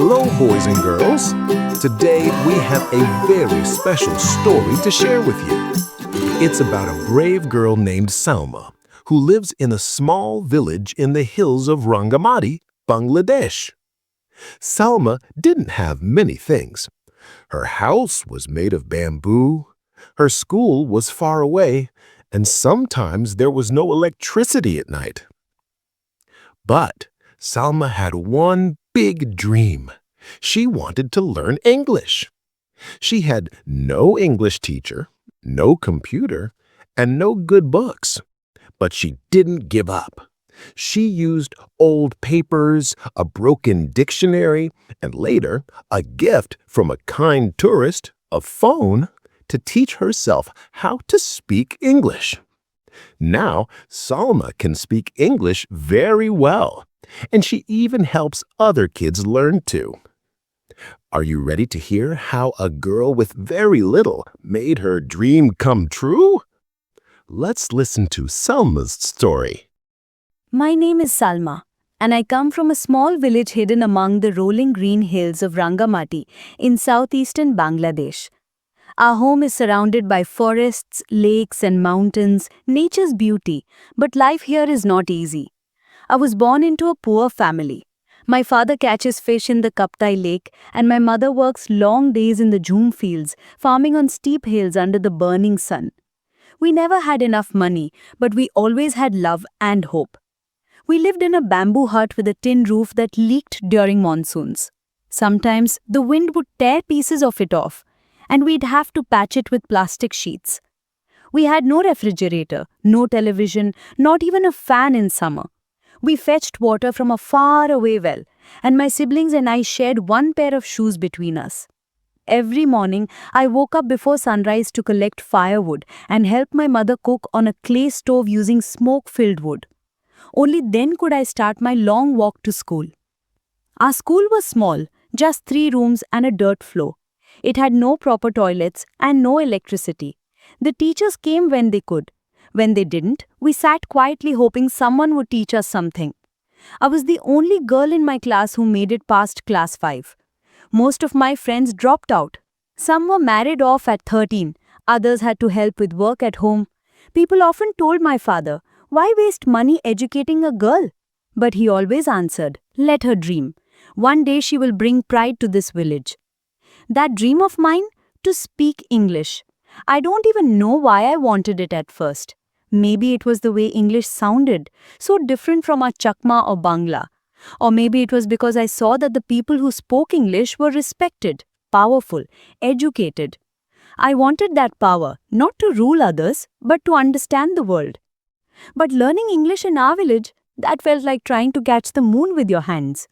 Hello, boys and girls. Today we have a very special story to share with you. It's about a brave girl named Salma who lives in a small village in the hills of Rangamati, Bangladesh. Salma didn't have many things. Her house was made of bamboo, her school was far away, and sometimes there was no electricity at night. But Salma had one big dream. She wanted to learn English. She had no English teacher, no computer, and no good books. But she didn't give up. She used old papers, a broken dictionary, and later a gift from a kind tourist, a phone, to teach herself how to speak English. Now, Salma can speak English very well, and she even helps other kids learn too. Are you ready to hear how a girl with very little made her dream come true? Let's listen to Salma's story. My name is Salma, and I come from a small village hidden among the rolling green hills of Rangamati in southeastern Bangladesh. Our home is surrounded by forests, lakes, and mountains, nature's beauty, but life here is not easy. I was born into a poor family. My father catches fish in the Kaptai lake, and my mother works long days in the jhum fields, farming on steep hills under the burning sun. We never had enough money, but we always had love and hope. We lived in a bamboo hut with a tin roof that leaked during monsoons. Sometimes the wind would tear pieces of it off, and we'd have to patch it with plastic sheets. We had no refrigerator, no television, not even a fan in summer. We fetched water from a faraway well, and my siblings and I shared one pair of shoes between us. Every morning, I woke up before sunrise to collect firewood and help my mother cook on a clay stove using smoke-filled wood. Only then could I start my long walk to school. Our school was small, just 3 rooms and a dirt floor. It had no proper toilets and no electricity. The teachers came when they could. When they didn't, we sat quietly hoping someone would teach us something. I was the only girl in my class who made it past class 5. Most of my friends dropped out. Some were married off at 13. Others had to help with work at home. People often told my father, "Why waste money educating a girl?" But he always answered, "Let her dream. One day she will bring pride to this village." That dream of mine? To speak English. I don't even know why I wanted it at first. Maybe it was the way English sounded, so different from our Chakma or Bangla. Or maybe it was because I saw that the people who spoke English were respected, powerful, educated. I wanted that power, not to rule others, but to understand the world. But learning English in our village, that felt like trying to catch the moon with your hands.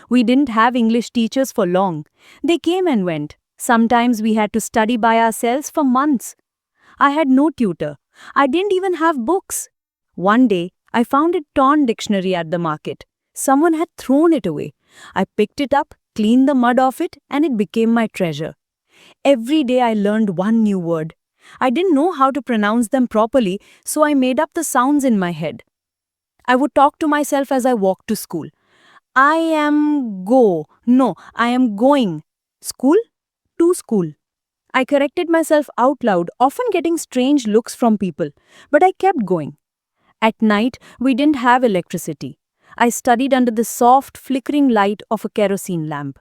We didn't have English teachers for long. They came and went. Sometimes we had to study by ourselves for months. I had no tutor. I didn't even have books. One day, I found a torn dictionary at the market. Someone had thrown it away. I picked it up, cleaned the mud off it, and it became my treasure. Every day I learned one new word. I didn't know how to pronounce them properly, so I made up the sounds in my head. I would talk to myself as I walked to school. I am going. School? To school. I corrected myself out loud, often getting strange looks from people, but I kept going. At night, we didn't have electricity. I studied under the soft, flickering light of a kerosene lamp.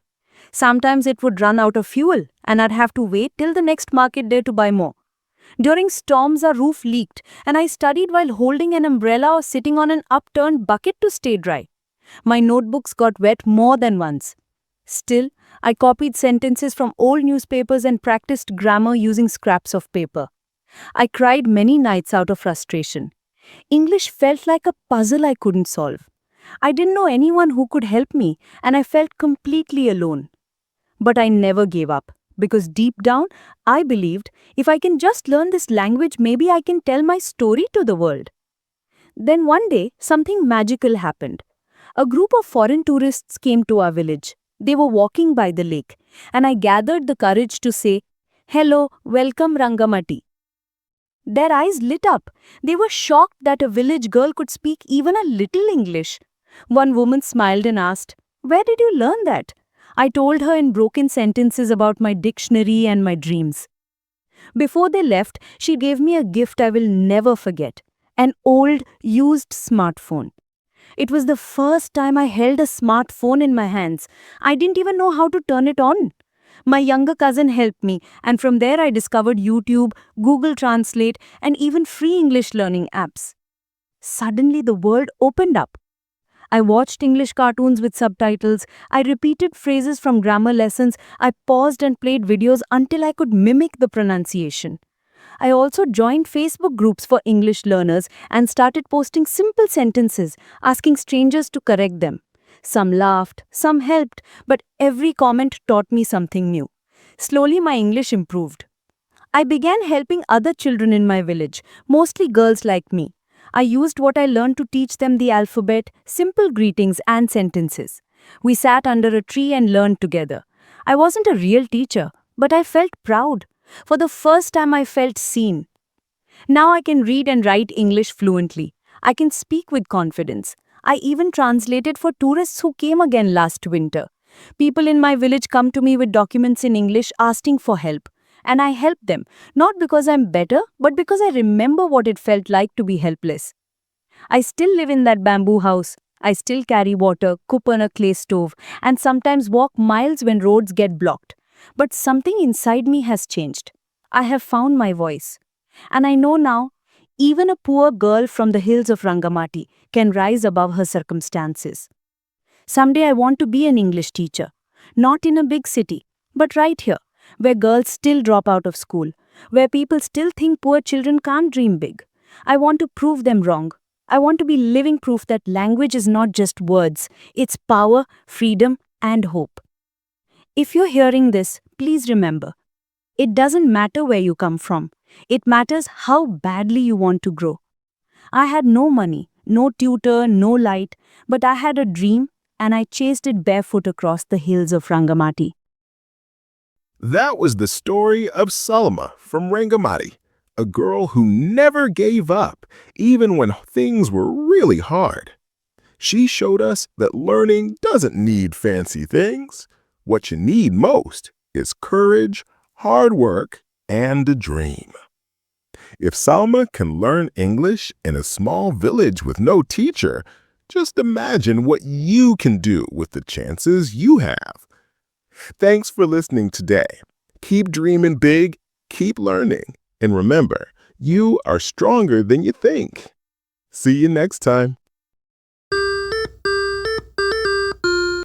Sometimes it would run out of fuel, and I'd have to wait till the next market day to buy more. During storms, our roof leaked, and I studied while holding an umbrella or sitting on an upturned bucket to stay dry. My notebooks got wet more than once. Still, I copied sentences from old newspapers and practiced grammar using scraps of paper. I cried many nights out of frustration. English felt like a puzzle I couldn't solve. I didn't know anyone who could help me, and I felt completely alone. But I never gave up, because deep down, I believed if I can just learn this language, maybe I can tell my story to the world. Then one day, something magical happened. A group of foreign tourists came to our village. They were walking by the lake, and I gathered the courage to say, "Hello, welcome Rangamati." Their eyes lit up. They were shocked that a village girl could speak even a little English. One woman smiled and asked, "Where did you learn that?" I told her in broken sentences about my dictionary and my dreams. Before they left, she gave me a gift I will never forget, an old, used smartphone. It was the first time I held a smartphone in my hands. I didn't even know how to turn it on. My younger cousin helped me, and from there I discovered YouTube, Google Translate, and even free English learning apps. Suddenly, the world opened up. I watched English cartoons with subtitles. I repeated phrases from grammar lessons. I paused and played videos until I could mimic the pronunciation. I also joined Facebook groups for English learners and started posting simple sentences, asking strangers to correct them. Some laughed, some helped, but every comment taught me something new. Slowly, my English improved. I began helping other children in my village, mostly girls like me. I used what I learned to teach them the alphabet, simple greetings, and sentences. We sat under a tree and learned together. I wasn't a real teacher, but I felt proud. For the first time, I felt seen. Now I can read and write English fluently. I can speak with confidence. I even translated for tourists who came again last winter. People in my village come to me with documents in English asking for help. And I help them, not because I'm better, but because I remember what it felt like to be helpless. I still live in that bamboo house. I still carry water, cook on a clay stove, and sometimes walk miles when roads get blocked. But something inside me has changed. I have found my voice. And I know now, even a poor girl from the hills of Rangamati can rise above her circumstances. Someday I want to be an English teacher, not in a big city, but right here, where girls still drop out of school, where people still think poor children can't dream big. I want to prove them wrong. I want to be living proof that language is not just words, it's power, freedom, and hope. If you're hearing this, please remember, it doesn't matter where you come from. It matters how badly you want to grow. I had no money, no tutor, no light, but I had a dream and I chased it barefoot across the hills of Rangamati. That was the story of Salma from Rangamati, a girl who never gave up, even when things were really hard. She showed us that learning doesn't need fancy things. What you need most is courage, hard work, and a dream. If Salma can learn English in a small village with no teacher, just imagine what you can do with the chances you have. Thanks for listening today. Keep dreaming big, keep learning, and remember, you are stronger than you think. See you next time.